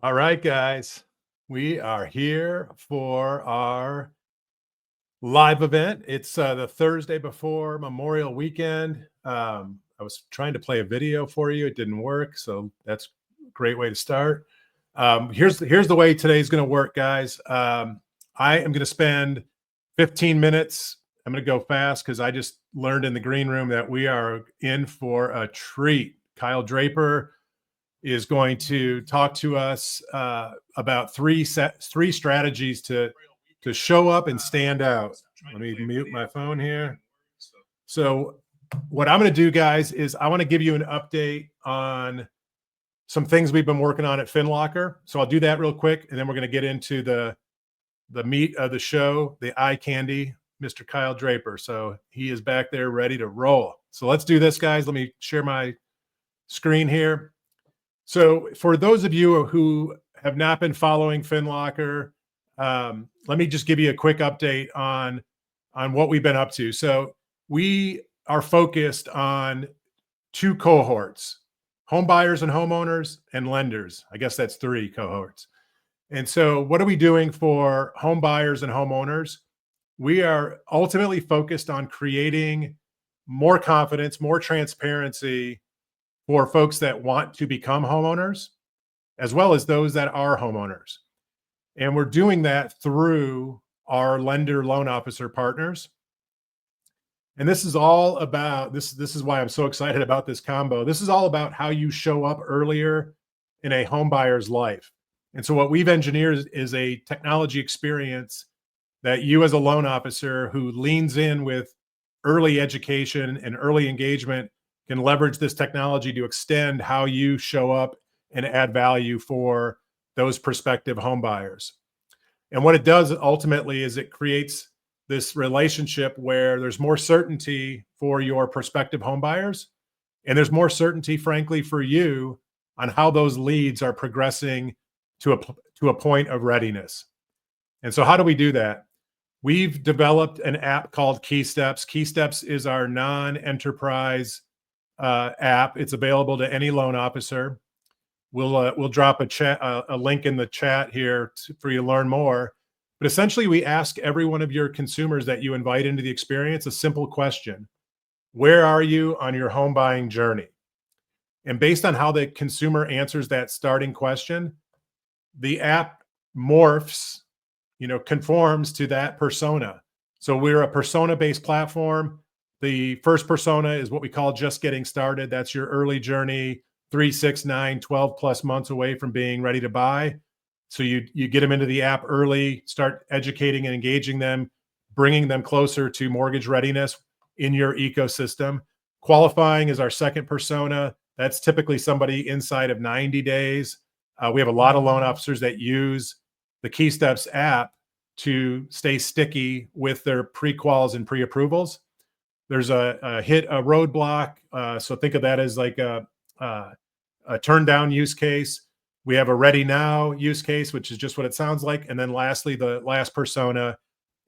All right, guys, we are here for our live event. It's the Thursday before Memorial Weekend. I was trying to play a video for you. It didn't work, so that's a great way to start. Here's the way today's going to work, guys. I am going to spend 15 minutes. I'm going to go fast because I just learned in the green room that we are in for a treat. Kyle Draper is going to talk to us about three strategies to show up and stand out. Let me mute my phone here. So what I'm going to do, guys, is I want to give you an update on some things we've been working on at FinLocker. So I'll do that real quick, and then we're going to get into the meat of the show, the eye candy, Mr. Kyle Draper. So he is back there ready to roll. So let's do this, guys. Let me share my screen here. So for those of you who have not been following FinLocker, let me just give you a quick update on what we've been up to. So we are focused on two cohorts: home buyers and homeowners, and lenders. I guess that's three cohorts. And so what are we doing for home buyers and homeowners? We are ultimately focused on creating more confidence, more transparency for folks that want to become homeowners, as well as those that are homeowners. And we're doing that through our lender loan officer partners. And this is all about, this is why I'm so excited about this combo. This is all about how you show up earlier in a home buyer's life. And so what we've engineered is a technology experience that you as a loan officer who leans in with early education and early engagement can leverage this technology to extend how you show up and add value for those prospective home buyers. And what it does ultimately is it creates this relationship where there's more certainty for your prospective home buyers, and there's more certainty, frankly, for you on how those leads are progressing to a point of readiness. And so how do we do that? We've developed an app called KeySteps. KeySteps is our non-enterprise app. It's available to any loan officer. We'll drop a link in the chat here for you to learn more. But essentially, we ask every one of your consumers that you invite into the experience a simple question: where are you on your home buying journey? And based on how the consumer answers that starting question, the app morphs, conforms to that persona. So we're a persona-based platform. The first persona is what we call just getting started. That's your early journey, 3, 6, 9, 12 plus months away from being ready to buy. So you get them into the app early, start educating and engaging them, bringing them closer to mortgage readiness in your ecosystem. Qualifying is our second persona. That's typically somebody inside of 90 days. We have a lot of loan officers that use the KeySteps app to stay sticky with their pre-quals and pre-approvals. There's a roadblock. So think of that as like a turn down use case. We have a ready now use case, which is just what it sounds like. And then lastly, the last persona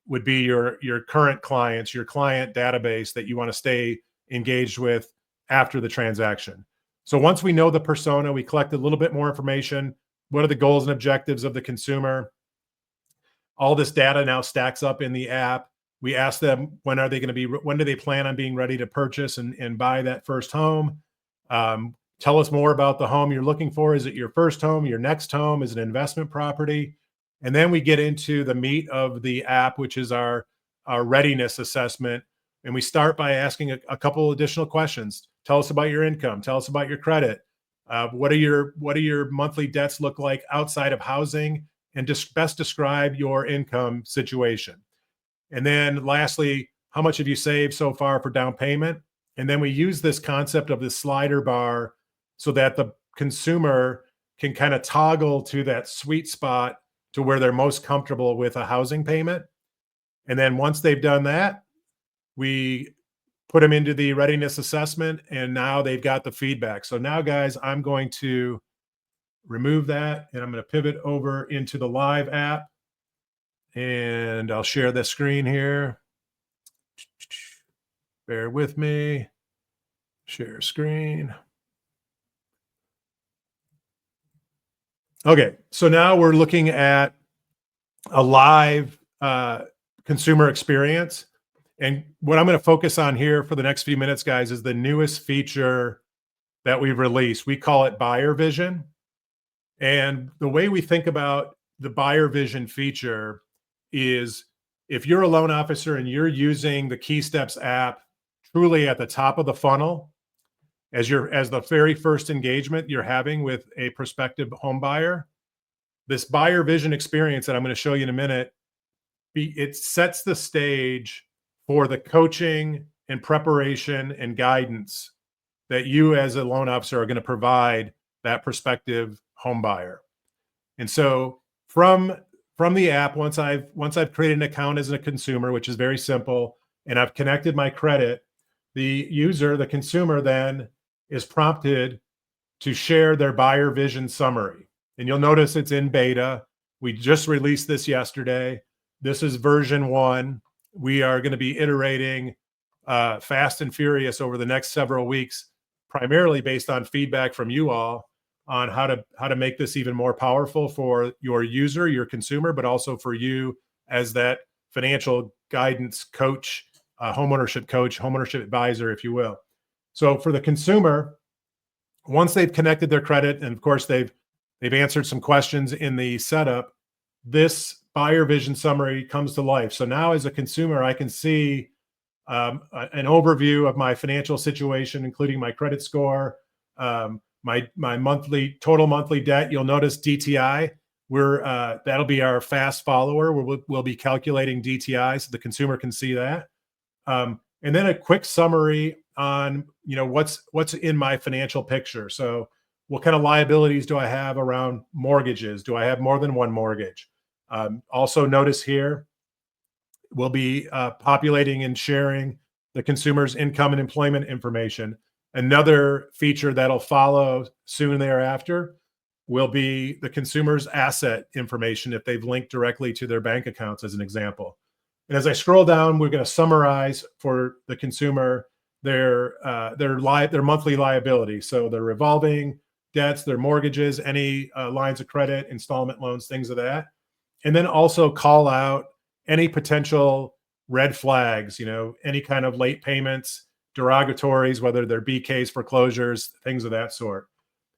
would be your current clients, your client database that you want to stay engaged with after the transaction. So once we know the persona, we collect a little bit more information. What are the goals and objectives of the consumer? All this data now stacks up in the app. We ask them, when do they plan on being ready to purchase and buy that first home? Tell us more about the home you're looking for. Is it your first home, your next home? Is it an investment property? And then we get into the meat of the app, which is our readiness assessment. And we start by asking a couple additional questions. Tell us about your income. Tell us about your credit. What do your monthly debts look like outside of housing? And just best describe your income situation. And then lastly, how much have you saved so far for down payment? And then we use this concept of the slider bar so that the consumer can kind of toggle to that sweet spot to where they're most comfortable with a housing payment. And then once they've done that, we put them into the readiness assessment, and now they've got the feedback. So now, guys, I'm going to remove that, and I'm going to pivot over into the live app, and I'll share the screen here. Bear with me. Share screen. Okay, so now we're looking at a live consumer experience. And what I'm going to focus on here for the next few minutes, guys, is the newest feature that we've released. We call it Buyer Vision. And the way we think about the Buyer Vision feature is if you're a loan officer and you're using the KeySteps app truly at the top of the funnel as the very first engagement you're having with a prospective home buyer, this Buyer Vision experience that I'm going to show you in a minute, it sets the stage for the coaching and preparation and guidance that you as a loan officer are going to provide that prospective home buyer. And so from the app, once I've created an account as a consumer, which is very simple, and I've connected my credit, the consumer then is prompted to share their Buyer Vision summary. And you'll notice it's in beta. We just released this yesterday. This is version 1. We are going to be iterating fast and furious over the next several weeks, primarily based on feedback from you all on how to make this even more powerful for your user, your consumer, but also for you as that financial guidance coach, homeownership advisor, if you will. So for the consumer, once they've connected their credit, and of course they've answered some questions in the setup, this Buyer Vision summary comes to life. So now as a consumer, I can see an overview of my financial situation, including my credit score, my total monthly debt. You'll notice DTI. That'll be our fast follower. We'll be calculating DTI so the consumer can see that. And then a quick summary on what's in my financial picture. So what kind of liabilities do I have around mortgages? Do I have more than one mortgage? Also notice here, we'll be populating and sharing the consumer's income and employment information. Another feature that'll follow soon thereafter will be the consumer's asset information if they've linked directly to their bank accounts, as an example. And as I scroll down, we're going to summarize for the consumer their monthly liability. So their revolving debts, their mortgages, any lines of credit, installment loans, things of that. And then also call out any potential red flags, any kind of late payments, derogatories, whether they're BKs, foreclosures, things of that sort.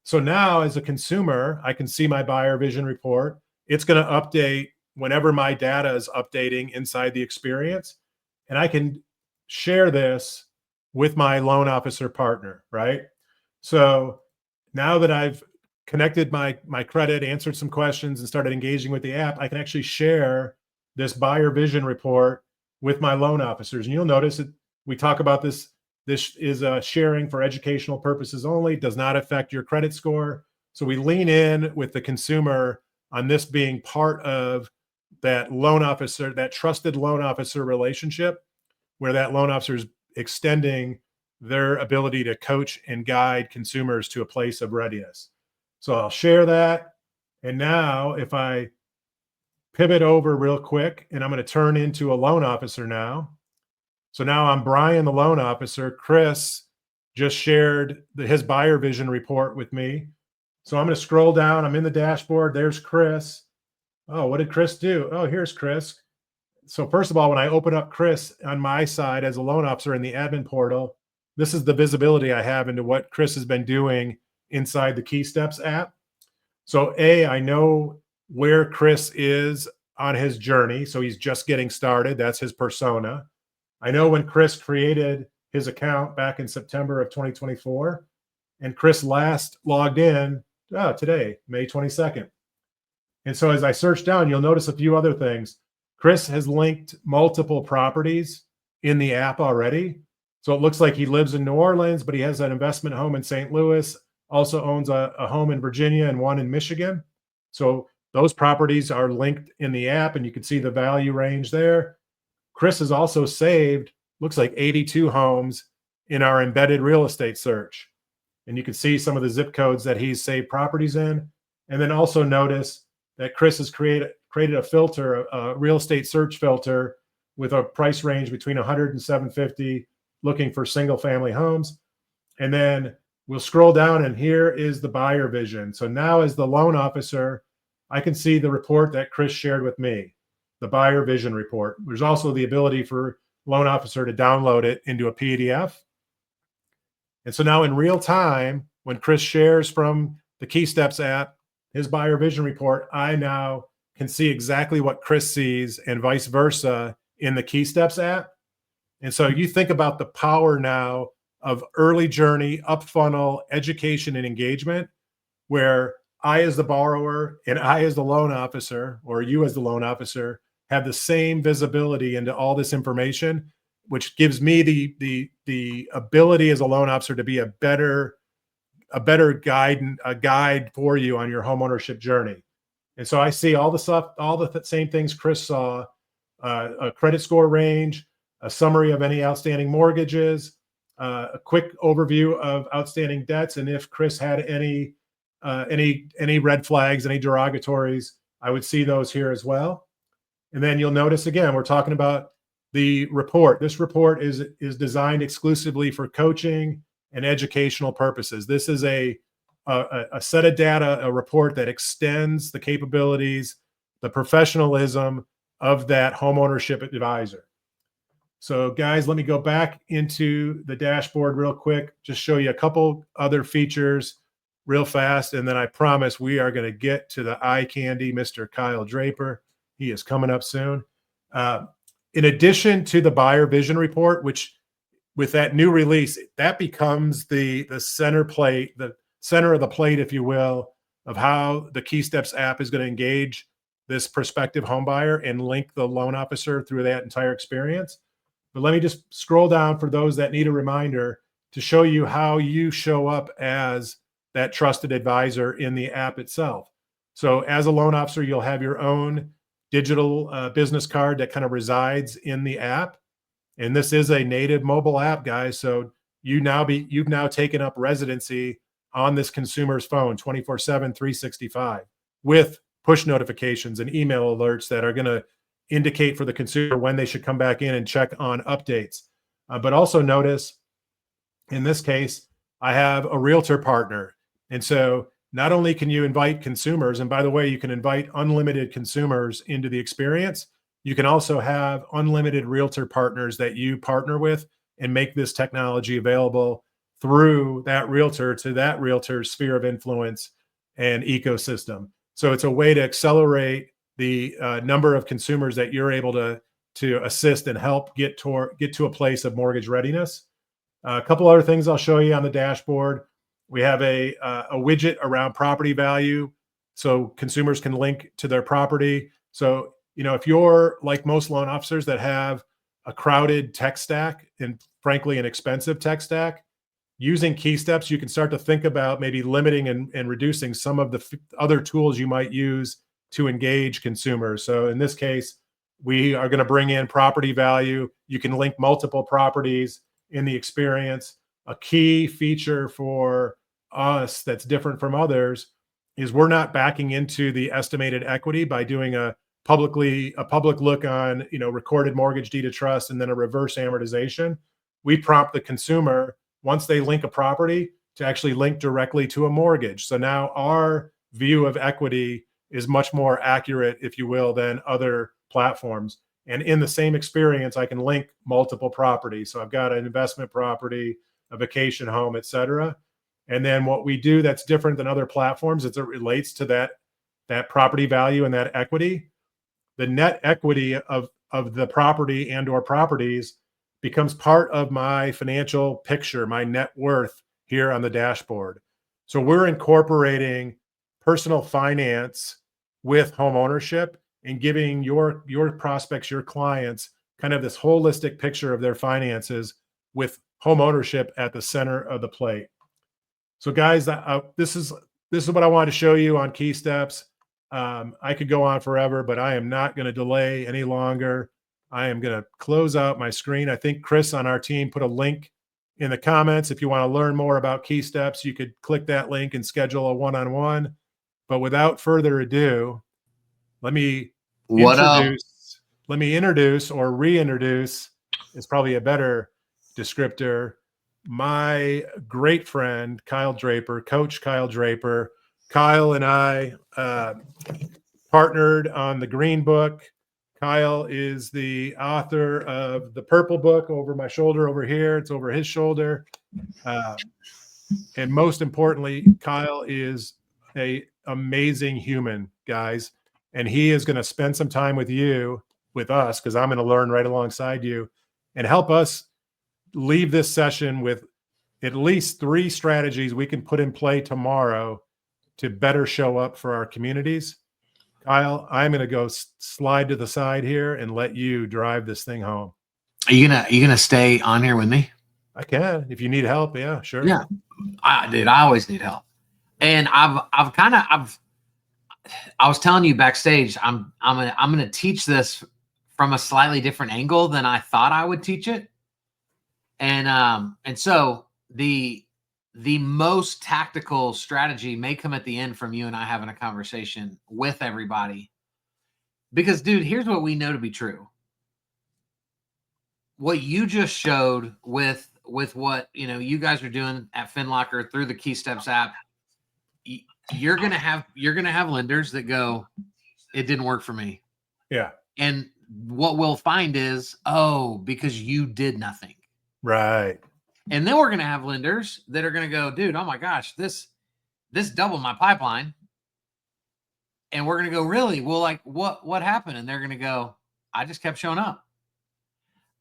So now as a consumer, I can see my Buyer Vision report. It's going to update whenever my data is updating inside the experience. And I can share this with my loan officer partner, right? So now that I've connected my credit, answered some questions, and started engaging with the app, I can actually share this Buyer Vision report with my loan officers. And you'll notice that we talk about this. This is sharing for educational purposes only, does not affect your credit score. So we lean in with the consumer on this being part of that loan officer, that trusted loan officer relationship, where that loan officer is extending their ability to coach and guide consumers to a place of readiness. So I'll share that. And now if I pivot over real quick, and I'm going to turn into a loan officer now. So now I'm Brian, the loan officer. Chris just shared his Buyer Vision report with me. So I'm going to scroll down. I'm in the dashboard. There's Chris. Oh, what did Chris do? Oh, here's Chris. So first of all, when I open up Chris on my side as a loan officer in the admin portal, this is the visibility I have into what Chris has been doing inside the KeySteps app. So I know where Chris is on his journey. So he's just getting started. That's his persona. I know when Chris created his account back in September of 2024, and Chris last logged in today, May 22nd. And so as I search down, you'll notice a few other things. Chris has linked multiple properties in the app already. So it looks like he lives in New Orleans, but he has an investment home in St. Louis, also owns a home in Virginia and one in Michigan. So those properties are linked in the app, and you can see the value range there. Chris has also saved, looks like 82 homes in our embedded real estate search. And you can see some of the zip codes that he's saved properties in. And then also notice that Chris has created a filter, a real estate search filter with a price range between 100 and 750, looking for single family homes. And then we'll scroll down, and here is the buyer vision. So now as the loan officer, I can see the report that Chris shared with me, the buyer vision report. There's also the ability for loan officer to download it into a PDF. And so now in real time, when Chris shares from the KeySteps app, his buyer vision report, I now can see exactly what Chris sees and vice versa in the KeySteps app. And so you think about the power now of early journey, up funnel, education, and engagement, where I as the borrower and I as the loan officer, or you as the loan officer, have the same visibility into all this information, which gives me the ability as a loan officer to be a better guide for you on your homeownership journey. And so I see all the stuff, all the same things Chris saw: a credit score range, a summary of any outstanding mortgages, a quick overview of outstanding debts, and if Chris had any red flags, any derogatories, I would see those here as well. And then you'll notice again, we're talking about the report. This report is designed exclusively for coaching and educational purposes. This is a set of data, a report that extends the capabilities, the professionalism of that homeownership advisor. So guys, let me go back into the dashboard real quick, just show you a couple other features real fast. And then I promise we are going to get to the eye candy, Mr. Kyle Draper. He is coming up soon. In addition to the buyer vision report, which with that new release, that becomes the center plate, the center of the plate, if you will, of how the KeySteps app is going to engage this prospective home buyer and link the loan officer through that entire experience. But let me just scroll down for those that need a reminder to show you how you show up as that trusted advisor in the app itself. So as a loan officer, you'll have your own digital business card that kind of resides in the app. And this is a native mobile app, guys. So you've now taken up residency on this consumer's phone 24/7, 365 with push notifications and email alerts that are going to indicate for the consumer when they should come back in and check on updates. But also notice, in this case, I have a realtor partner. And so not only can you invite consumers, and by the way, you can invite unlimited consumers into the experience, you can also have unlimited realtor partners that you partner with and make this technology available through that realtor to that realtor's sphere of influence and ecosystem. So it's a way to accelerate the number of consumers that you're able to assist and help get to a place of mortgage readiness. A couple other things I'll show you on the dashboard. We have a widget around property value, so consumers can link to their property. So, if you're like most loan officers that have a crowded tech stack and frankly an expensive tech stack, using KeySteps, you can start to think about maybe limiting and reducing some of the other tools you might use to engage consumers. So in this case, we are going to bring in property value. You can link multiple properties in the experience. A key feature for us that's different from others is we're not backing into the estimated equity by doing a public look on, recorded mortgage deed of trust and then a reverse amortization. We prompt the consumer, once they link a property, to actually link directly to a mortgage. So now our view of equity is much more accurate, if you will, than other platforms. And in the same experience, I can link multiple properties. So I've got an investment property, a vacation home, et cetera. And then what we do that's different than other platforms is it relates to that property value and that equity. The net equity of the property and or properties becomes part of my financial picture, my net worth here on the dashboard. So we're incorporating personal finance with home ownership and giving your prospects, your clients, kind of this holistic picture of their finances with home ownership at the center of the plate. So guys, this is what I wanted to show you on KeySteps. I could go on forever, but I am not going to delay any longer. I am going to close out my screen. I think Chris on our team put a link in the comments. If you want to learn more about KeySteps, you could click that link and schedule a one-on-one. But without further ado, let me introduce or reintroduce is probably a better descriptor, my great friend, Kyle Draper, Coach Kyle Draper. Kyle and I partnered on the Green Book. Kyle is the author of the Purple Book over my shoulder over here. It's over his shoulder. And most importantly, Kyle is an amazing human, guys. And he is going to spend some time with us, because I'm going to learn right alongside you and help us leave this session with at least 3 strategies we can put in play tomorrow to better show up for our communities. Kyle, I'm going to go slide to the side here and let you drive this thing home. Are you gonna stay on here with me? I can, if you need help. Yeah, sure. Yeah, dude, I always need help. And I was telling you backstage, I'm gonna teach this from a slightly different angle than I thought I would teach it. And so the most tactical strategy may come at the end from you and I having a conversation with everybody. Because, dude, here's what we know to be true. What you just showed with what you guys are doing at FinLocker through the KeySteps app, you're gonna have lenders that go, it didn't work for me. Yeah. And what we'll find is, because you did nothing. Right. And then we're going to have lenders that are going to go, dude, oh my gosh, this doubled my pipeline. And we're going to go, really? Well, like what happened? And they're going to go, I just kept showing up.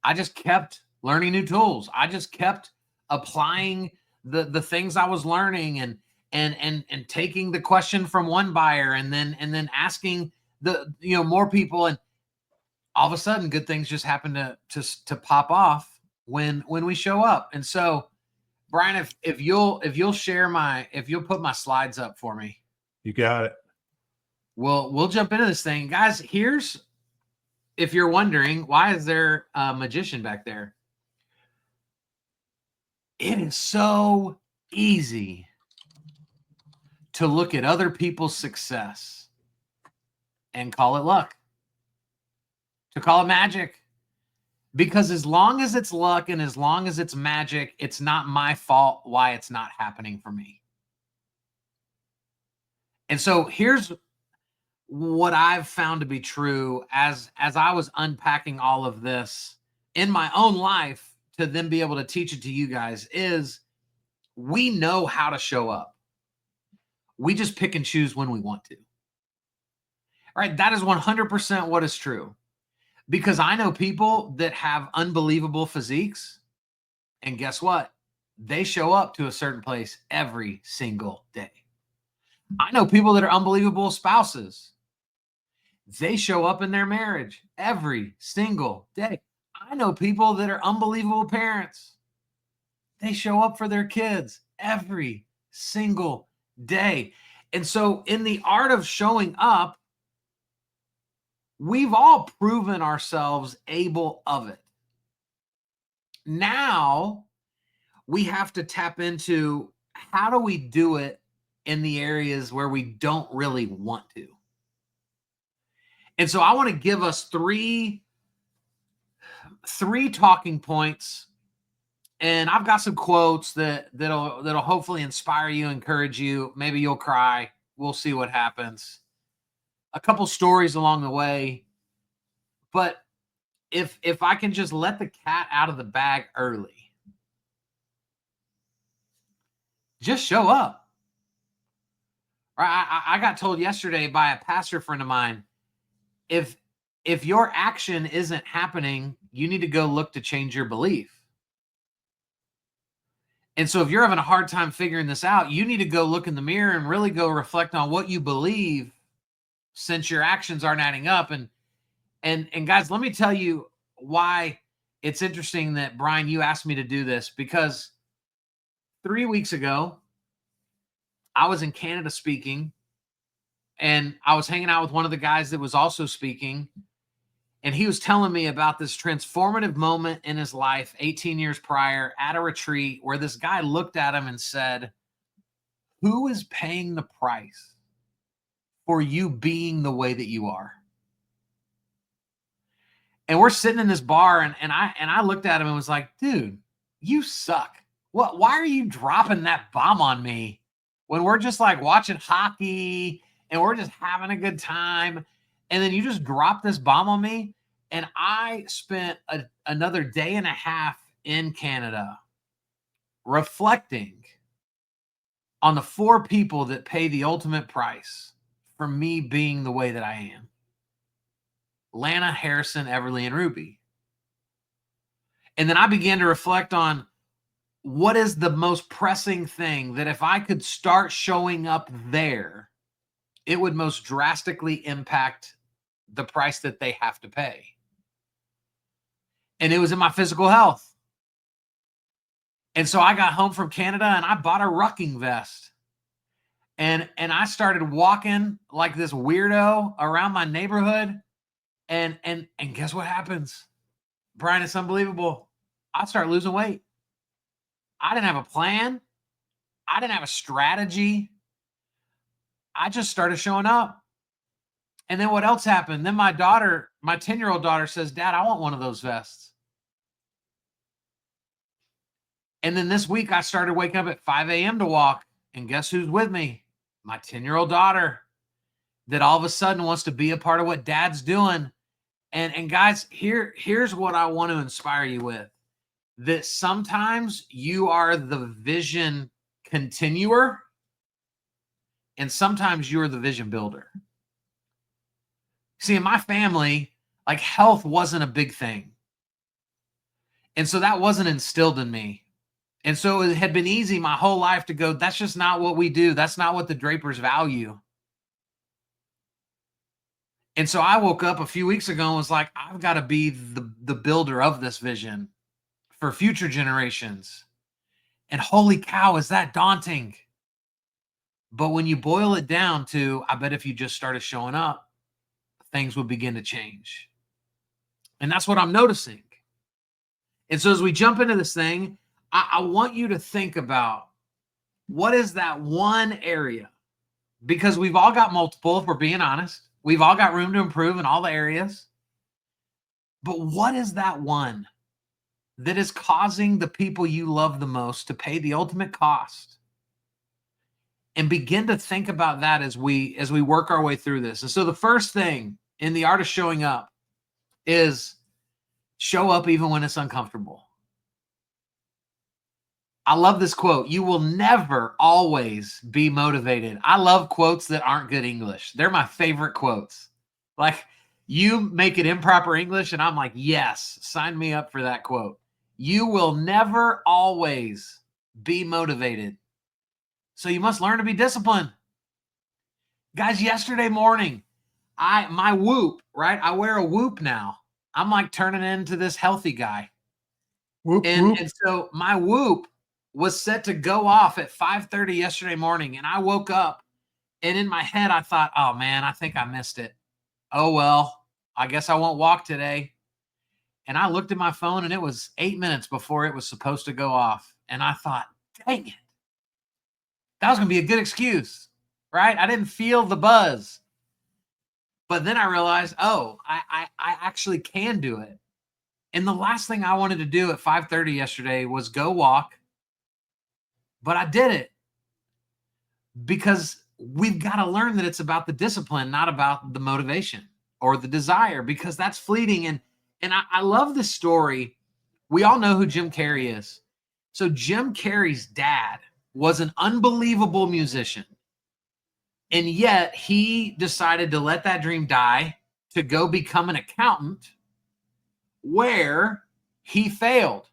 I just kept learning new tools. I just kept applying the things I was learning and taking the question from one buyer and then asking more people. And all of a sudden good things just happen to pop off when we show up. And so, Brian, if you'll put my slides up for me. You got it. We'll jump into this thing. Guys, if you're wondering, why is there a magician back there? It is so easy to look at other people's success and call it luck, to call it magic. Because as long as it's luck and as long as it's magic, it's not my fault why it's not happening for me. And so here's what I've found to be true as I was unpacking all of this in my own life to then be able to teach it to you guys is we know how to show up. We just pick and choose when we want to. All right, that is 100% what is true. Because I know people that have unbelievable physiques, and guess what? They show up to a certain place every single day. I know people that are unbelievable spouses. They show up in their marriage every single day. I know people that are unbelievable parents. They show up for their kids every single day. And so in the art of showing up, we've all proven ourselves able of it. Now we have to tap into how do we do it in the areas where we don't really want to. And so I want to give us three talking points. And I've got some quotes that'll hopefully inspire you, encourage you. Maybe you'll cry. We'll see what happens. A couple stories along the way. But if I can just let the cat out of the bag early, just show up. I got told yesterday by a pastor friend of mine, if your action isn't happening, you need to go look to change your belief. And so if you're having a hard time figuring this out, you need to go look in the mirror and really go reflect on what you believe, since your actions aren't adding up. And guys, let me tell you why it's interesting that, Brian, you asked me to do this, because 3 weeks ago, I was in Canada speaking, and I was hanging out with one of the guys that was also speaking, and he was telling me about this transformative moment in his life 18 years prior at a retreat where this guy looked at him and said, who is paying the price for you being the way that you are? And we're sitting in this bar, and I looked at him and was like, dude, you suck. why are you dropping that bomb on me when we're just like watching hockey and we're just having a good time? And then you just drop this bomb on me. And I spent another day and a half in Canada reflecting on the 4 people that pay the ultimate price for me being the way that I am. Lana, Harrison, Everly, and Ruby. And then I began to reflect on what is the most pressing thing that if I could start showing up there, it would most drastically impact the price that they have to pay. And it was in my physical health. And so I got home from Canada and I bought a rucking vest. And I started walking like this weirdo around my neighborhood. And guess what happens? Brian, it's unbelievable. I start losing weight. I didn't have a plan. I didn't have a strategy. I just started showing up. And then what else happened? Then my daughter, my 10-year-old daughter says, Dad, I want one of those vests. And then this week I started waking up at 5 a.m. to walk. And guess who's with me? My 10-year-old daughter that all of a sudden wants to be a part of what Dad's doing. And guys, here's what I want to inspire you with. That sometimes you are the vision continuer and sometimes you're the vision builder. See, in my family, like health wasn't a big thing. And so that wasn't instilled in me. And so it had been easy my whole life to go, that's just not what we do. That's not what the Drapers value. And so I woke up a few weeks ago and was like, I've got to be the builder of this vision for future generations. And holy cow, is that daunting? But when you boil it down to, I bet if you just started showing up, things would begin to change. And that's what I'm noticing. And so as we jump into this thing, I want you to think about what is that one area, because we've all got multiple, if we're being honest. We've all got room to improve in all the areas. But what is that one that is causing the people you love the most to pay the ultimate cost? And begin to think about that as we work our way through this. And so the first thing in the art of showing up is show up even when it's uncomfortable. I love this quote. You will never always be motivated. I love quotes that aren't good English. They're my favorite quotes. Like, you make it improper English and I'm like, yes, sign me up for that quote. You will never always be motivated. So you must learn to be disciplined. Guys, yesterday morning, my Whoop, right? I wear a Whoop now. I'm like turning into this healthy guy. Whoop, and, whoop. and so my Whoop was set to go off at 5:30 yesterday morning. And I woke up and in my head, I thought, oh man, I think I missed it. Oh, well, I guess I won't walk today. And I looked at my phone and it was 8 minutes before it was supposed to go off. And I thought, dang it. That was going to be a good excuse, right? I didn't feel the buzz. But then I realized, oh, I actually can do it. And the last thing I wanted to do at 5:30 yesterday was go walk. But I did it because we've got to learn that it's about the discipline, not about the motivation or the desire, because that's fleeting. And I love this story. We all know who Jim Carrey is. So Jim Carrey's dad was an unbelievable musician. And yet he decided to let that dream die to go become an accountant where he failed.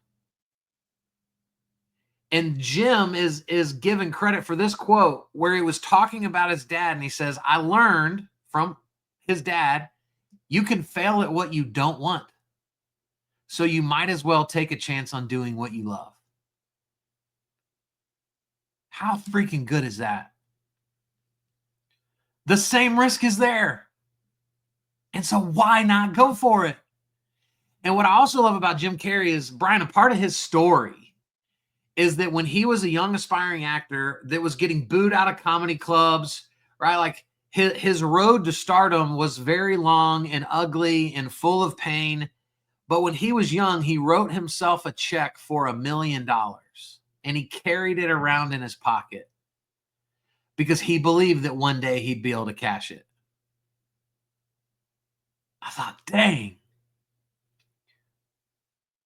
And Jim is given credit for this quote where he was talking about his dad. And he says, I learned from his dad, you can fail at what you don't want. So you might as well take a chance on doing what you love. How freaking good is that? The same risk is there. And so why not go for it? And what I also love about Jim Carrey is, Brian, a part of his story is that when he was a young aspiring actor that was getting booed out of comedy clubs, right? Like his road to stardom was very long and ugly and full of pain. But when he was young, he wrote himself a check for $1 million. and he carried it around in his pocket because he believed that one day he'd be able to cash it. I thought, dang,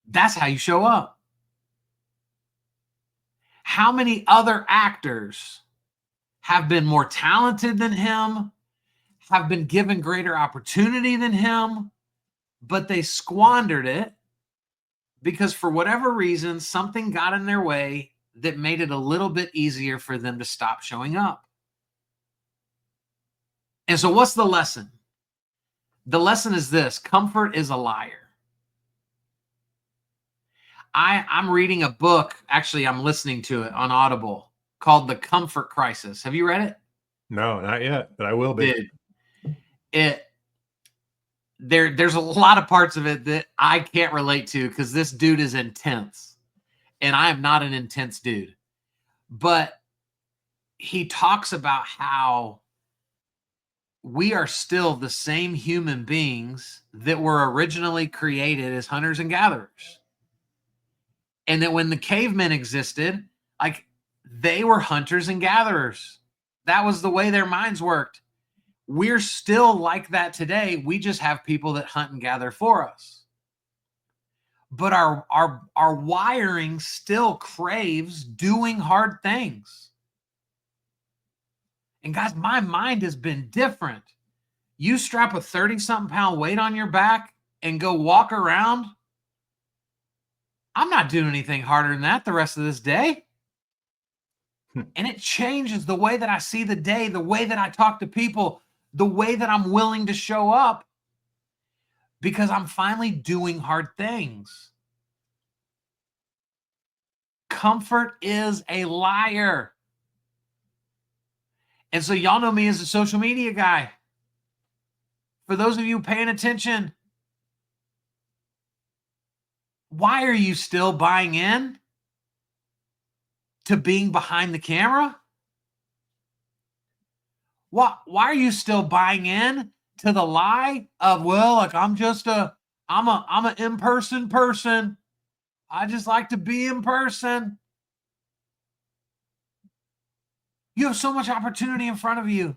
that's how you show up. How many other actors have been more talented than him, have been given greater opportunity than him, but they squandered it because for whatever reason, something got in their way that made it a little bit easier for them to stop showing up. And so what's the lesson? The lesson is this: comfort is a liar. I'm reading a book, actually I'm listening to it on Audible, called The Comfort Crisis. Have you read it? No, not yet, but I will be. Dude, there's a lot of parts of it that I can't relate to because this dude is intense. And I am not an intense dude. But he talks about how we are still the same human beings that were originally created as hunters and gatherers. And that when the cavemen existed, like, they were hunters and gatherers. That was the way their minds worked. We're still like that today. We just have people that hunt and gather for us. But our wiring still craves doing hard things. And guys, my mind has been different. You strap a 30-something pound weight on your back and go walk around. I'm not doing anything harder than that the rest of this day. And it changes the way that I see the day, the way that I talk to people, the way that I'm willing to show up, because I'm finally doing hard things. Comfort is a liar. And so y'all know me as a social media guy. For those of you paying attention, why are you still buying in to being behind the camera? Why are you still buying in to the lie of, well, like I'm an in-person person. I just like to be in person. You have so much opportunity in front of you.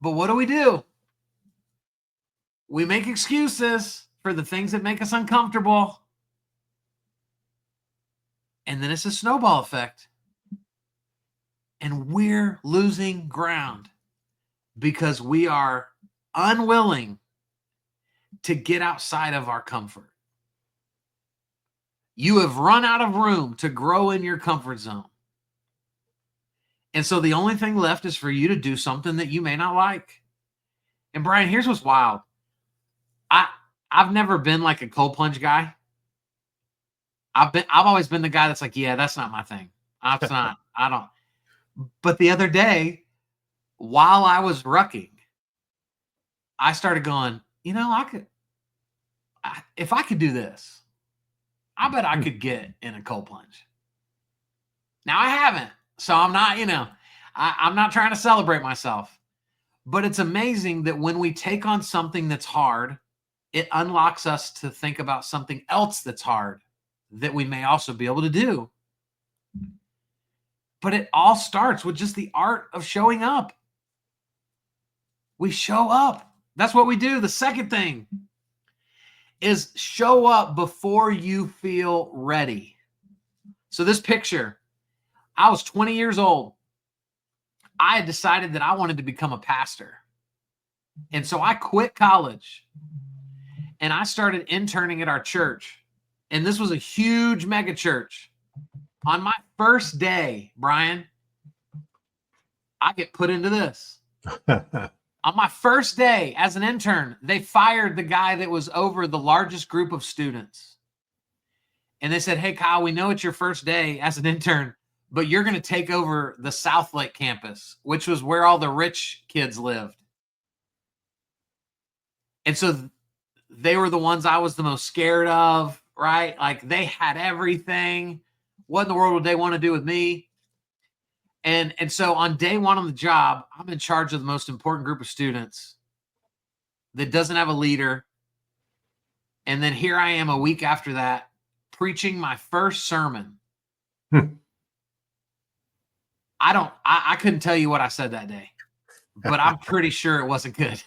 But what do? We make excuses for the things that make us uncomfortable. And then it's a snowball effect. And we're losing ground because we are unwilling to get outside of our comfort. You have run out of room to grow in your comfort zone. And so the only thing left is for you to do something that you may not like. And Brian, here's what's wild. I've never been like a cold plunge guy. I've always been the guy that's like, yeah, that's not my thing. That's not, I don't. But the other day, while I was rucking, I started going, if I could do this, I bet I could get in a cold plunge. Now I haven't, so I'm not, I'm not trying to celebrate myself, but it's amazing that when we take on something that's hard, it unlocks us to think about something else that's hard that we may also be able to do. But it all starts with just the art of showing up. We show up. That's what we do. The second thing is show up before you feel ready. So this picture, I was 20 years old. I had decided that I wanted to become a pastor. And so I quit college and I started interning at our church. And this was a huge mega church. On my first day, Brian, I get put into this. On my first day as an intern, they fired the guy that was over the largest group of students. And they said, hey, Kyle, we know it's your first day as an intern, but you're going to take over the South Lake campus, which was where all the rich kids lived. And so they were the ones I was the most scared of, right? Like they had everything. What in the world would they want to do with me? And so on day one on the job, I'm in charge of the most important group of students that doesn't have a leader. And then here I am a week after that, preaching my first sermon I couldn't tell you what I said that day, but I'm pretty sure it wasn't good.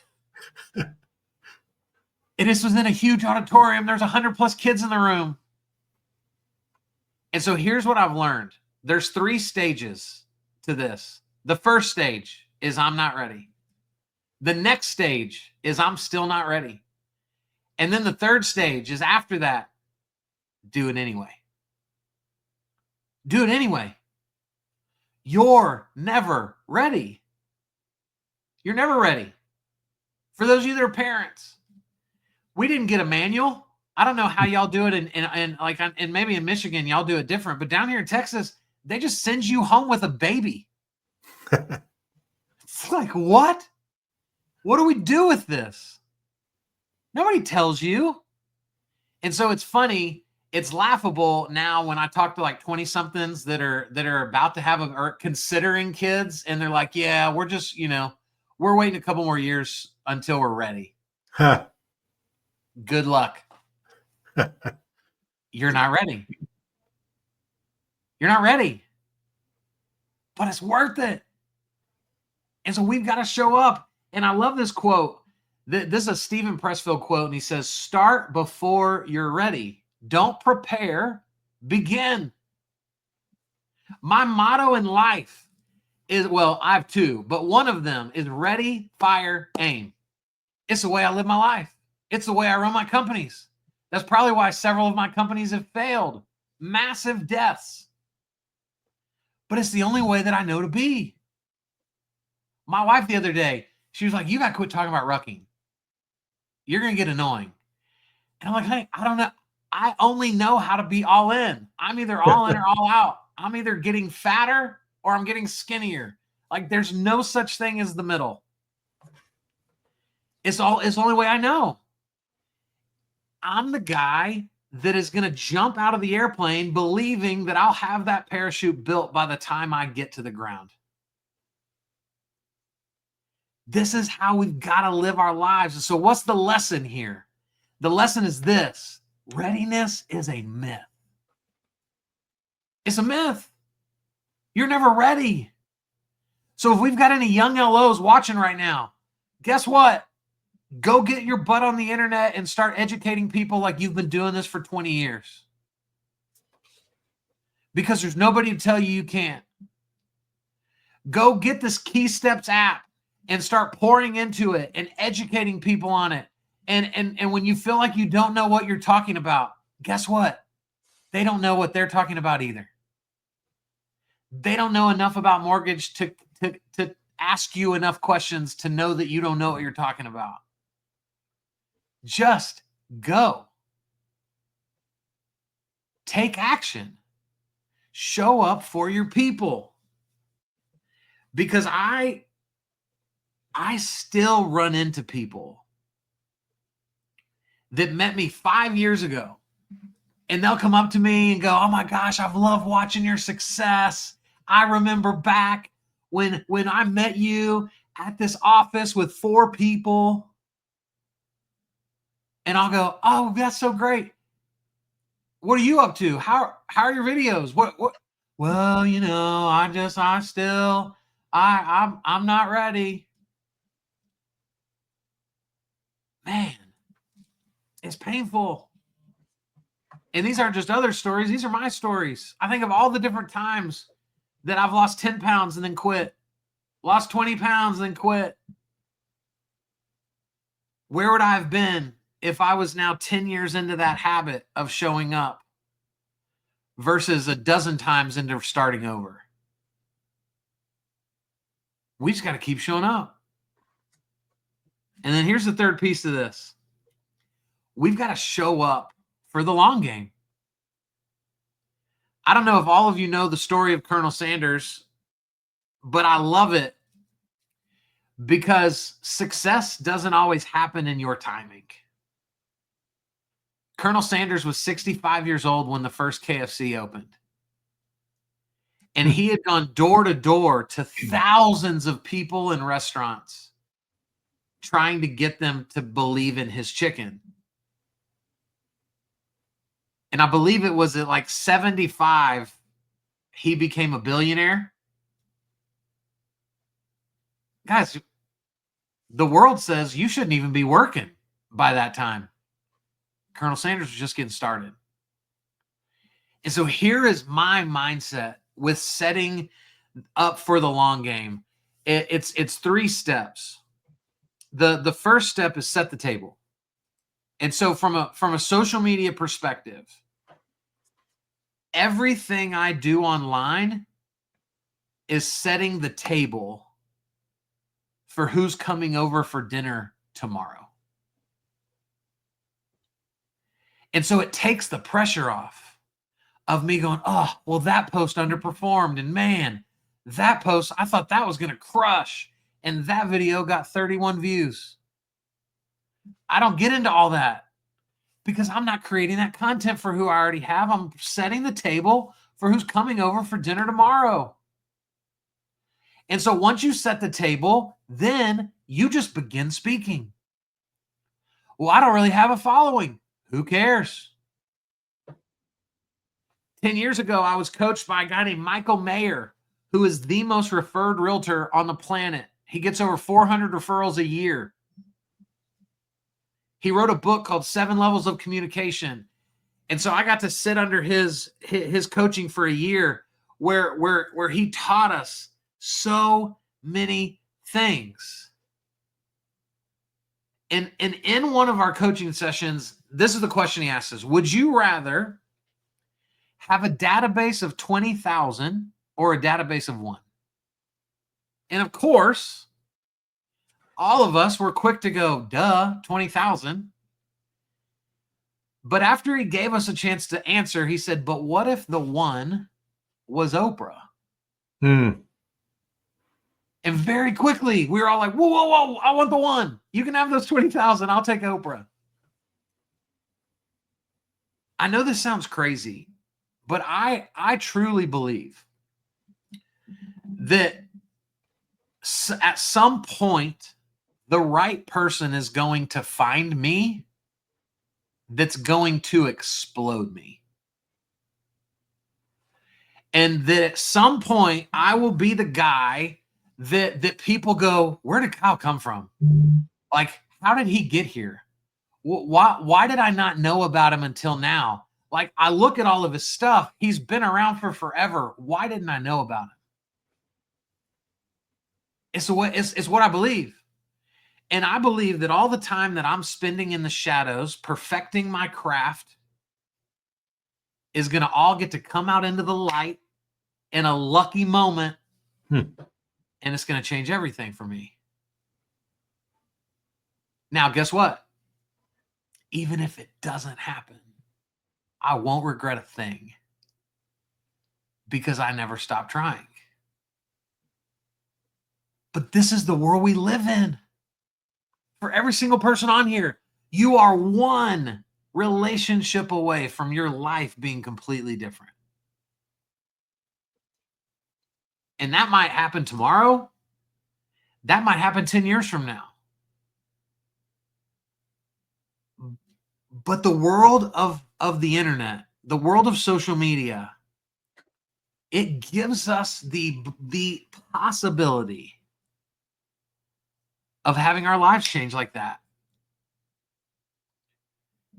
And this was in a huge auditorium. There's 100+ kids in the room. And so here's what I've learned. There's 3 stages to this. The first stage is I'm not ready. The next stage is I'm still not ready. And then the third stage is after that, do it anyway. Do it anyway. You're never ready. You're never ready. For those of you that are parents, we didn't get a manual. I don't know how y'all do it and maybe in Michigan, y'all do it different, but down here in Texas, they just send you home with a baby. It's like, what? What do we do with this? Nobody tells you. And so it's funny. It's laughable now when I talk to like 20-somethings that are about to have or considering kids, and they're like, yeah, we're just, we're waiting a couple more years until we're ready. Huh. Good luck. You're not ready. You're not ready. But it's worth it. And so we've got to show up. And I love this quote. This is a Stephen Pressfield quote, and he says, start before you're ready. Don't prepare, begin. My motto in life is, well, I have 2, but one of them is ready, fire, aim. It's the way I live my life. It's the way I run my companies. That's probably why several of my companies have failed. Massive deaths. But it's the only way that I know to be. My wife the other day, she was like, you got to quit talking about rucking. You're going to get annoying. And I'm like, hey, I don't know. I only know how to be all in. I'm either all in or all out. I'm either getting fatter or I'm getting skinnier. Like there's no such thing as the middle. It's the only way I know. I'm the guy that is going to jump out of the airplane believing that I'll have that parachute built by the time I get to the ground. This is how we've got to live our lives. And so what's the lesson here? The lesson is this. Readiness is a myth. It's a myth. You're never ready. So if we've got any young LOs watching right now, guess what? Go get your butt on the internet and start educating people like you've been doing this for 20 years. Because there's nobody to tell you can't. Go get this KeySteps app and start pouring into it and educating people on it. And when you feel like you don't know what you're talking about, guess what? They don't know what they're talking about either. They don't know enough about mortgage to ask you enough questions to know that you don't know what you're talking about. Just go. Take action. Show up for your people. Because I still run into people that met me 5 years ago, and they'll come up to me and go, oh my gosh, I've loved watching your success. I remember back when I met you at this office with 4 people. And I'll go, oh, that's so great. What are you up to? How are your videos? What? Well, I'm not ready. Man, it's painful. And these aren't just other stories. These are my stories. I think of all the different times that I've lost 10 pounds and then quit. Lost 20 pounds and then quit. Where would I have been if I was now 10 years into that habit of showing up versus a dozen times into starting over? We just got to keep showing up. And then here's the third piece of this. We've got to show up for the long game. I don't know if all of you know the story of Colonel Sanders, but I love it because success doesn't always happen in your timing. Colonel Sanders was 65 years old when the first KFC opened. And he had gone door to door to thousands of people in restaurants trying to get them to believe in his chicken. And I believe it was at like 75 he became a billionaire. Guys, the world says you shouldn't even be working by that time. Colonel Sanders was just getting started. And so here is my mindset with setting up for the long game. It's 3 steps. The first step is set the table. And so from a social media perspective, everything I do online is setting the table for who's coming over for dinner tomorrow. And so it takes the pressure off of me going, oh, well, that post underperformed. And man, that post, I thought that was going to crush. And that video got 31 views. I don't get into all that because I'm not creating that content for who I already have. I'm setting the table for who's coming over for dinner tomorrow. And so once you set the table, then you just begin speaking. Well, I don't really have a following. Who cares? 10 years ago, I was coached by a guy named Michael Mayer, who is the most referred realtor on the planet. He gets over 400 referrals a year. He wrote a book called 7 Levels of Communication. And so I got to sit under his coaching for a year where he taught us so many things. And in one of our coaching sessions, this is the question he asked us: would you rather have a database of 20,000 or a database of 1? And of course, all of us were quick to go, duh, 20,000. But after he gave us a chance to answer, he said, but what if the 1 was Oprah? And very quickly, we were all like, whoa, whoa, whoa, I want the 1. You can have those 20,000. I'll take Oprah. I know this sounds crazy, but I truly believe that at some point, the right person is going to find me that's going to explode me. And that at some point, I will be the guy that people go, where did Kyle come from? Like, how did he get here? Why did I not know about him until now? Like, I look at all of his stuff. He's been around for forever. Why didn't I know about him? It's what I believe. And I believe that all the time that I'm spending in the shadows, perfecting my craft, is going to all get to come out into the light in a lucky moment. And it's going to change everything for me. Now, guess what? Even if it doesn't happen, I won't regret a thing because I never stopped trying. But this is the world we live in. For every single person on here, you are one relationship away from your life being completely different. And that might happen tomorrow. That might happen 10 years from now. But the world of the internet, the world of social media, it gives us the possibility of having our lives change like that.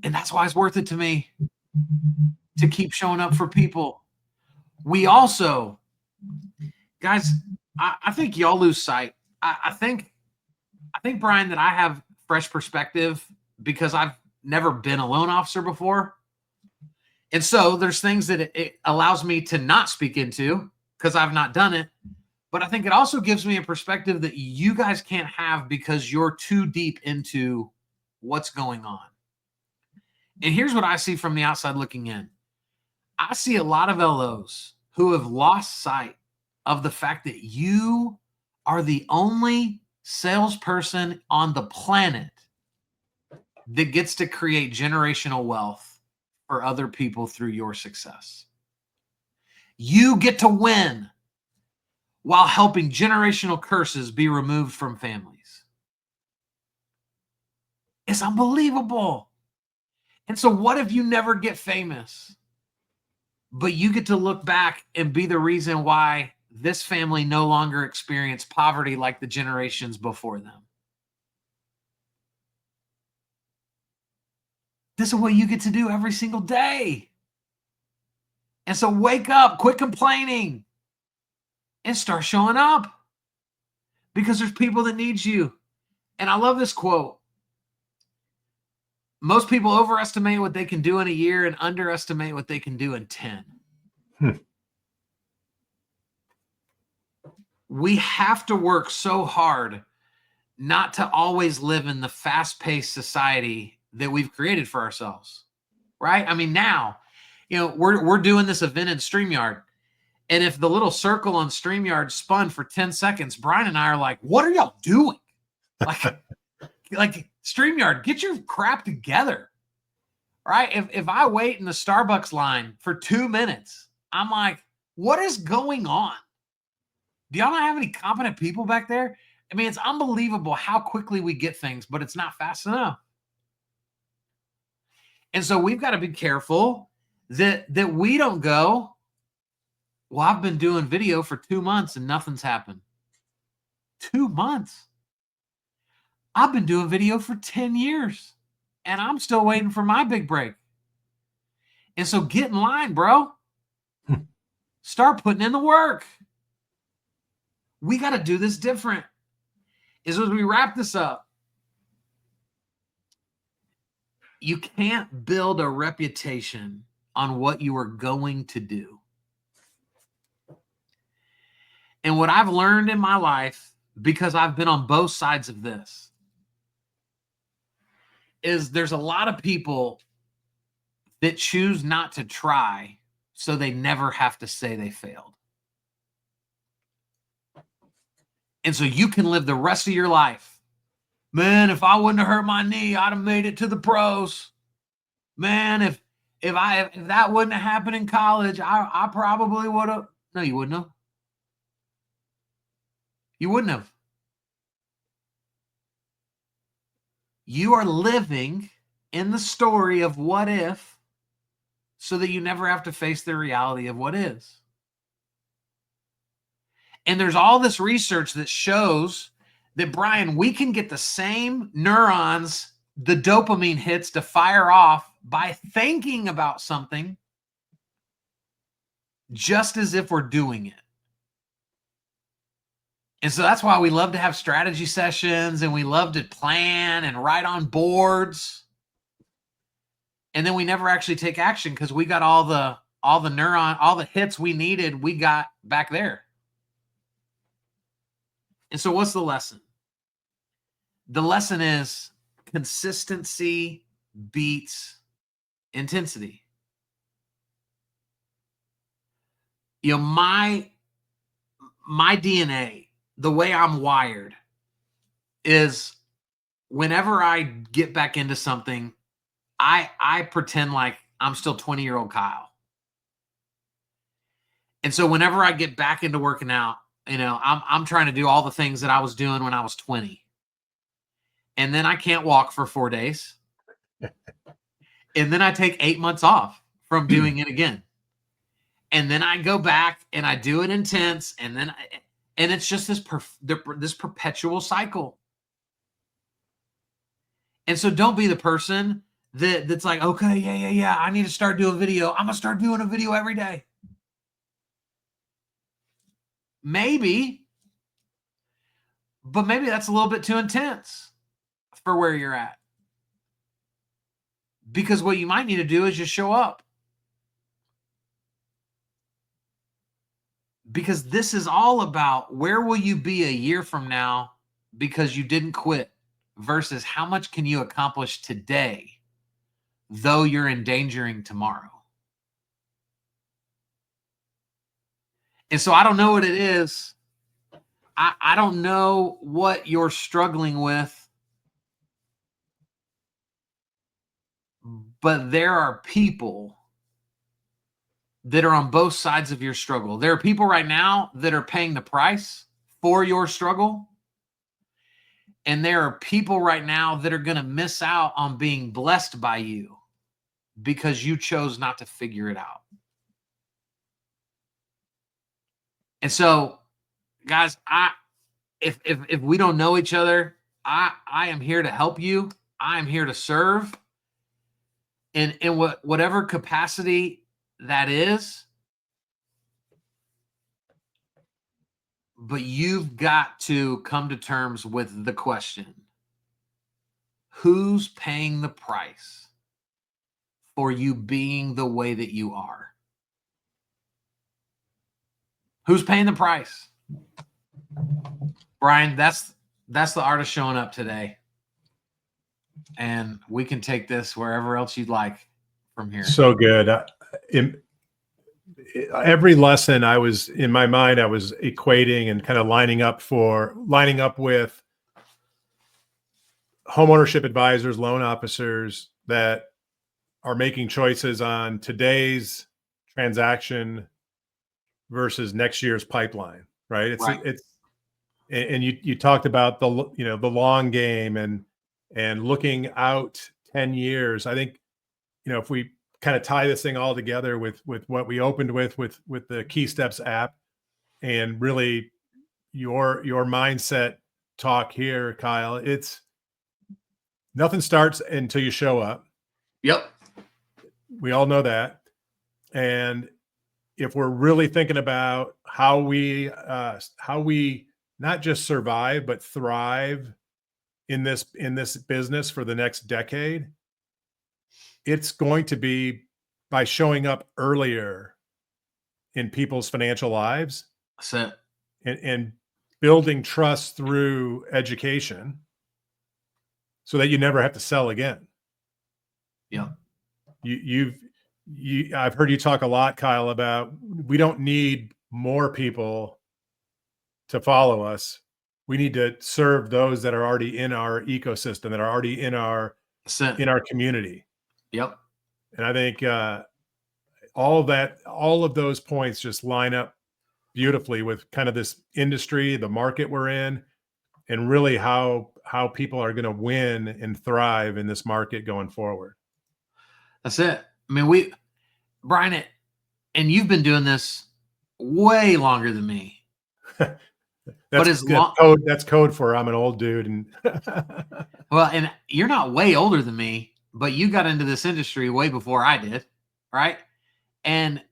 And that's why it's worth it to me to keep showing up for people. We also, guys, I think y'all lose sight. I think, Brian, that I have fresh perspective because I've never been a loan officer before. And so there's things that it allows me to not speak into because I've not done it. But I think it also gives me a perspective that you guys can't have because you're too deep into what's going on. And here's what I see from the outside looking in. I see a lot of LOs who have lost sight of the fact that you are the only salesperson on the planet that gets to create generational wealth for other people through your success. You get to win while helping generational curses be removed from families. It's unbelievable. And so what if you never get famous? but you get to look back and be the reason why this family no longer experienced poverty like the generations before them. This is what you get to do every single day. And so wake up, quit complaining, and start showing up, because there's people that need you. And I love this quote. Most people overestimate what they can do in a year and underestimate what they can do in 10. We have to work so hard not to always live in the fast-paced society that we've created for ourselves, right? I mean, now, we're doing this event in StreamYard, and if the little circle on StreamYard spun for 10 seconds, Brian and I are like, what are y'all doing? Like StreamYard, get your crap together, right? If I wait in the Starbucks line for 2 minutes, I'm like, what is going on? Do y'all not have any competent people back there? I mean, it's unbelievable how quickly we get things, but it's not fast enough. And so we've got to be careful that we don't go, well, I've been doing video for 2 months and nothing's happened. 2 months? I've been doing video for 10 years and I'm still waiting for my big break. And so get in line, bro. Start putting in the work. We got to do this different. As we wrap this up, you can't build a reputation on what you are going to do. And what I've learned in my life, because I've been on both sides of this, is there's a lot of people that choose not to try so they never have to say they failed. And so you can live the rest of your life. Man, if I wouldn't have hurt my knee, I'd have made it to the pros. Man, if that wouldn't have happened in college, I probably would have. No, you wouldn't have. You wouldn't have. You are living in the story of what if, so that you never have to face the reality of what is. And there's all this research that shows that, Brian, we can get the same neurons, the dopamine hits to fire off by thinking about something just as if we're doing it. And so that's why we love to have strategy sessions and we love to plan and write on boards. And then we never actually take action because we got all the hits we needed, we got back there. And so what's the lesson? The lesson is consistency beats intensity. My DNA, the way I'm wired, is whenever I get back into something, I pretend like I'm still 20-year-old Kyle. And so whenever I get back into working out, I'm trying to do all the things that I was doing when I was 20. And then I can't walk for 4 days. And then I take 8 months off from doing it again. And then I go back and I do it intense. And it's just this perpetual cycle. And so don't be the person that's like, okay, yeah, I need to start doing video. I'm going to start doing a video every day. Maybe, but maybe that's a little bit too intense for where you're at. Because what you might need to do is just show up. Because this is all about where will you be a year from now because you didn't quit versus how much can you accomplish today, though you're endangering tomorrow. And so I don't know what it is. I don't know what you're struggling with, but there are people that are on both sides of your struggle. There are people right now that are paying the price for your struggle. And there are people right now that are going to miss out on being blessed by you because you chose not to figure it out. And so, guys, if we don't know each other, I am here to help you. I am here to serve in whatever capacity that is. But you've got to come to terms with the question: who's paying the price for you being the way that you are? Who's paying the price? Brian, that's the art of showing up today. And we can take this wherever else you'd like from here. So good. Every lesson I was in my mind, I was equating and kind of lining up with homeownership advisors, loan officers that are making choices on today's transaction versus next year's pipeline, right? And you talked about the long game and looking out 10 years. I think, if we kind of tie this thing all together with what we opened with the KeySteps app, and really your mindset talk here, Kyle, it's nothing starts until you show up. Yep. We all know that. And if we're really thinking about how we not just survive, but thrive in this business for the next decade, it's going to be by showing up earlier in people's financial lives. That's it. And building trust through education so that you never have to sell again. Yeah. I've heard you talk a lot, Kyle, about we don't need more people to follow us. We need to serve those that are already in our ecosystem, that are already in our community. Yep. And I think all of those points just line up beautifully with kind of this industry, the market we're in, and really how people are going to win and thrive in this market going forward. That's it. I mean, Brian, and you've been doing this way longer than me. That's code for I'm an old dude. And well, and you're not way older than me, but you got into this industry way before I did, right? And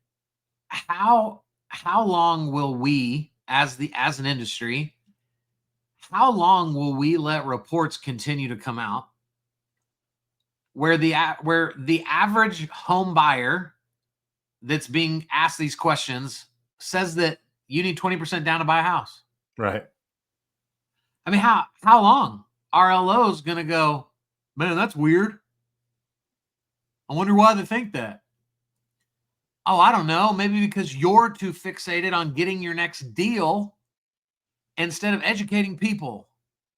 how long will we, as an industry, how long will we let reports continue to come out where the average home buyer that's being asked these questions says that you need 20% down to buy a house? Right. I mean, how long are LOs going to go, man, that's weird. I wonder why they think that. Oh, I don't know. Maybe because you're too fixated on getting your next deal instead of educating people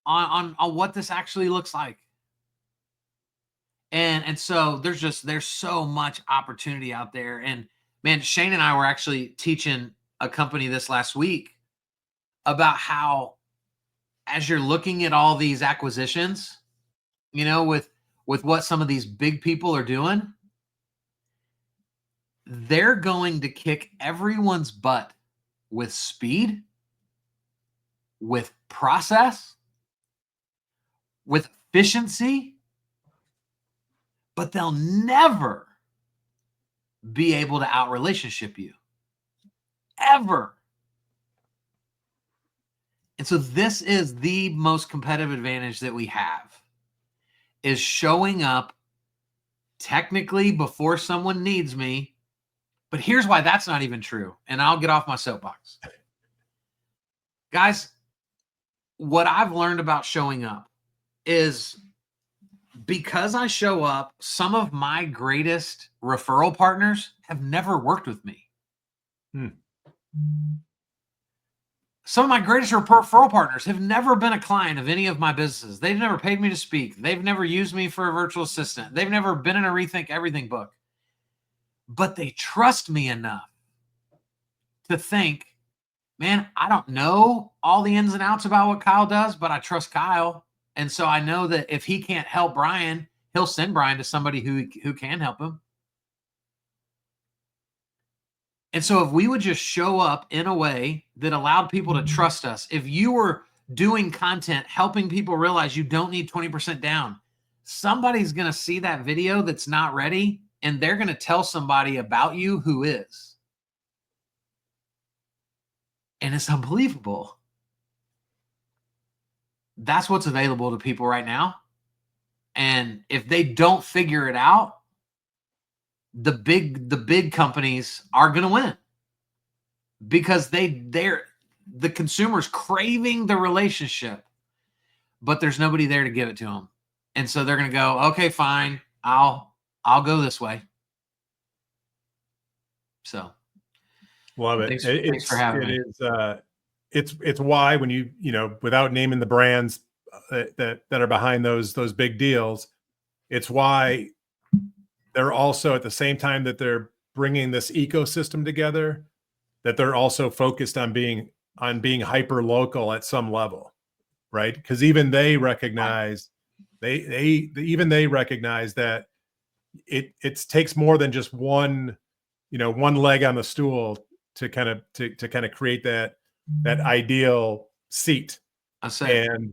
on what this actually looks like. And so there's so much opportunity out there. And man, Shane and I were actually teaching a company this last week about how, as you're looking at all these acquisitions, with what some of these big people are doing, they're going to kick everyone's butt with speed, with process, with efficiency, but they'll never be able to out-relationship you. Ever. And so this is the most competitive advantage that we have, is showing up technically before someone needs me. But here's why that's not even true. And I'll get off my soapbox. Guys, what I've learned about showing up is, because I show up, some of my greatest referral partners have never worked with me. Some of my greatest referral partners have never been a client of any of my businesses. They've never paid me to speak. They've never used me for a virtual assistant. They've never been in a Rethink Everything book. But they trust me enough to think, man, I don't know all the ins and outs about what Kyle does, but I trust Kyle. And so I know that if he can't help Brian, he'll send Brian to somebody who can help him. And so if we would just show up in a way that allowed people to trust us, if you were doing content, helping people realize you don't need 20% down, somebody's going to see that video that's not ready, and they're going to tell somebody about you who is. And it's unbelievable. That's what's available to people right now. And if they don't figure it out, the big companies are going to win, because they're the consumer's craving the relationship, but there's nobody there to give it to them. And so they're going to go, okay, fine. I'll go this way. So love it. Thanks for having me. It's why when you without naming the brands that are behind those big deals, it's why they're also, at the same time that they're bringing this ecosystem together, that they're also focused on being hyper local at some level, right? Because even they recognize they recognize that it takes more than just one leg on the stool to kind of create that ideal seat. And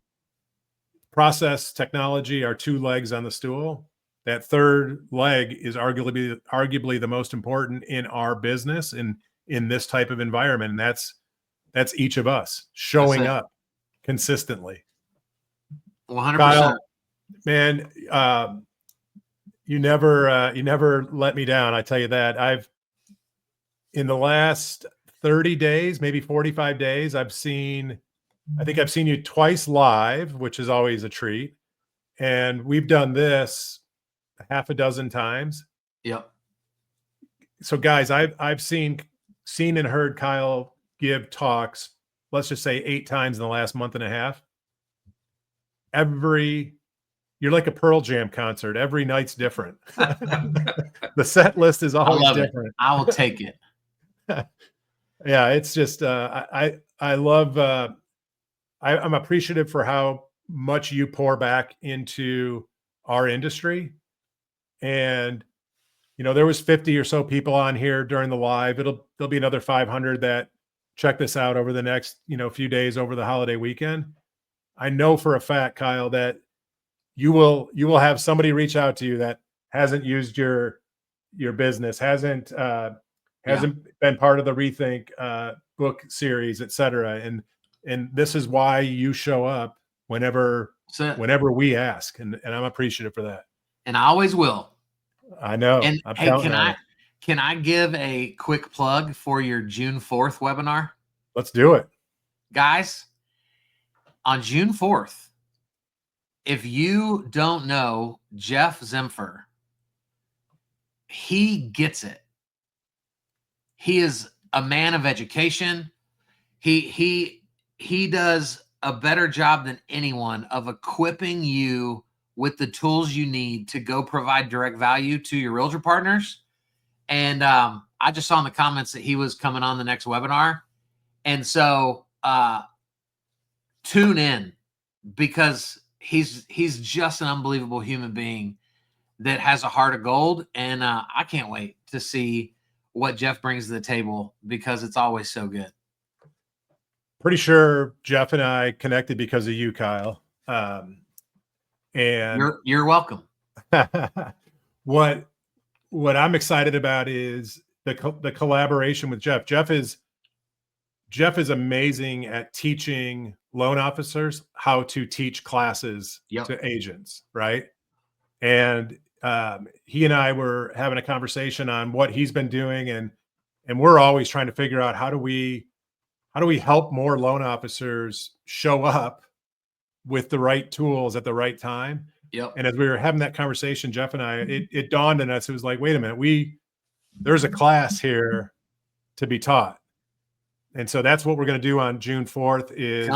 process, technology are two legs on the stool. That third leg is arguably the most important in our business and in this type of environment. And that's each of us showing up consistently. 100%. Kyle, man, you never let me down. I tell you that. In the last 30 days, maybe 45 days, I think I've seen you twice live, which is always a treat. And we've done this half a dozen times. Yep. So guys, I've seen and heard Kyle give talks, let's just say 8 times in the last month and a half. You're like a Pearl Jam concert. Every night's different. The set list is always different. I will take it. Yeah, it's just I love I'm appreciative for how much you pour back into our industry. And there was 50 or so people on here during the live. There'll be another 500 that check this out over the next few days over the holiday weekend. I know for a fact, Kyle, that you will have somebody reach out to you that hasn't used your business, hasn't been part of the Rethink book series, et cetera. And this is why you show up whenever we ask. And I'm appreciative for that. And I always will. I know. And hey, can I give a quick plug for your June 4th webinar? Let's do it. Guys, on June 4th, if you don't know Jeff Zimfer, he gets it. He is a man of education. He does a better job than anyone of equipping you with the tools you need to go provide direct value to your realtor partners. And I just saw in the comments that he was coming on the next webinar. And so tune in, because he's just an unbelievable human being that has a heart of gold. And I can't wait to see what Jeff brings to the table, because it's always so good. Pretty sure Jeff and I connected because of you, Kyle. And you're welcome. What I'm excited about is the collaboration with Jeff. Jeff is amazing at teaching loan officers how to teach classes to agents, right? And he and I were having a conversation on what he's been doing, and we're always trying to figure out how do we help more loan officers show up with the right tools at the right time. Yep. And as we were having that conversation, Jeff and I, it dawned on us. It was like, wait a minute, there's a class here to be taught. And so that's what we're going to do on June 4th is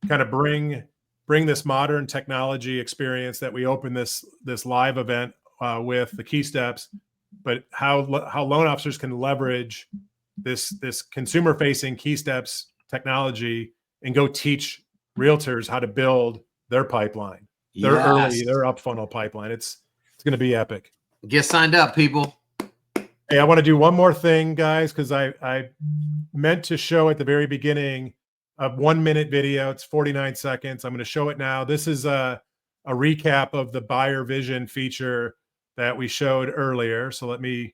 kind of bring this modern technology experience that we open this live event with the KeySteps, but how loan officers can leverage this consumer facing KeySteps technology and go teach realtors how to build their pipeline, their up funnel pipeline. It's going to be epic. Get signed up, people. Hey, I want to do one more thing, guys, because I meant to show at the very beginning a 1 minute video. It's 49 seconds. I'm going to show it now. This is a recap of the buyer vision feature that we showed earlier. So let me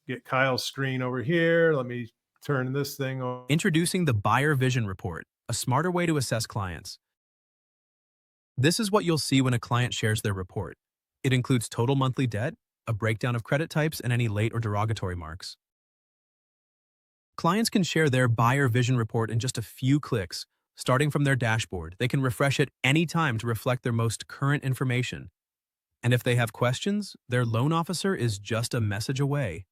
get Kyle's screen over here. Let me turn this thing on. Introducing the Buyer Vision Report, a smarter way to assess clients. This is what you'll see when a client shares their report. It includes total monthly debt, a breakdown of credit types, and any late or derogatory marks. Clients can share their Buyer Vision Report in just a few clicks. Starting from their dashboard, they can refresh it anytime to reflect their most current information. And if they have questions, their loan officer is just a message away.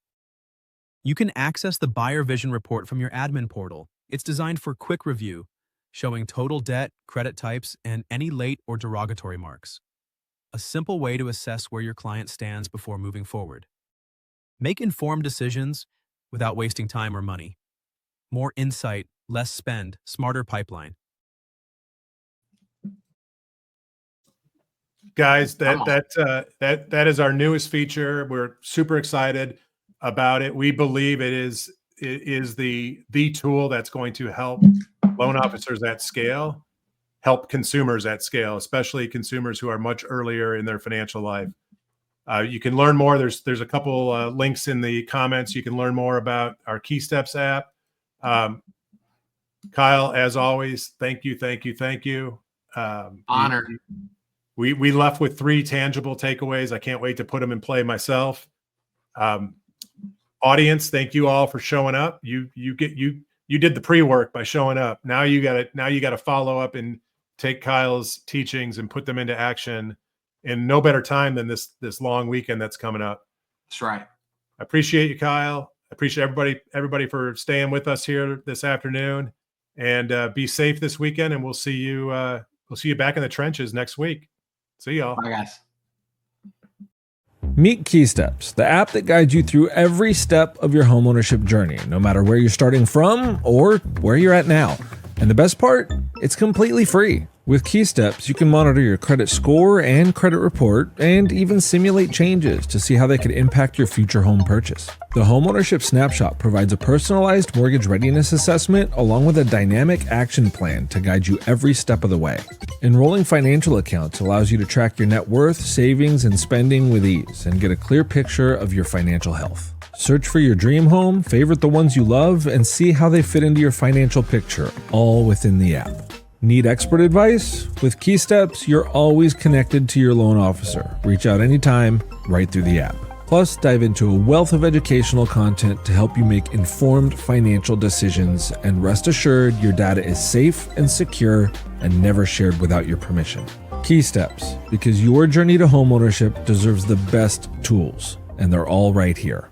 You can access the Buyer Vision Report from your admin portal. It's designed for quick review, showing total debt, credit types, and any late or derogatory marks. A simple way to assess where your client stands before moving forward. Make informed decisions without wasting time or money. More insight, less spend, smarter pipeline. Guys, that is our newest feature. We're super excited about it. We believe it is the tool that's going to help loan officers at scale, help consumers at scale, especially consumers who are much earlier in their financial life. You can learn more. There's a couple links in the comments. You can learn more about our KeySteps app. Kyle, as always, thank you. Honor. We left with 3 tangible takeaways. I can't wait to put them in play myself. Audience, thank you all for showing up. You did the pre-work by showing up. Now you got to follow up and take Kyle's teachings and put them into action in no better time than this long weekend that's coming up. That's right. I appreciate you, Kyle. I appreciate everybody for staying with us here this afternoon, and be safe this weekend. And we'll see you back in the trenches next week. See y'all. Bye, guys. Meet KeySteps, the app that guides you through every step of your homeownership journey, no matter where you're starting from or where you're at now. And the best part, it's completely free. With KeySteps, you can monitor your credit score and credit report, and even simulate changes to see how they could impact your future home purchase. The Homeownership Snapshot provides a personalized mortgage readiness assessment along with a dynamic action plan to guide you every step of the way. Enrolling financial accounts allows you to track your net worth, savings, and spending with ease and get a clear picture of your financial health. Search for your dream home, favorite the ones you love, and see how they fit into your financial picture, all within the app. Need expert advice? With KeySteps, you're always connected to your loan officer. Reach out anytime, right through the app. Plus, dive into a wealth of educational content to help you make informed financial decisions, and rest assured your data is safe and secure and never shared without your permission. KeySteps, because your journey to homeownership deserves the best tools, and they're all right here.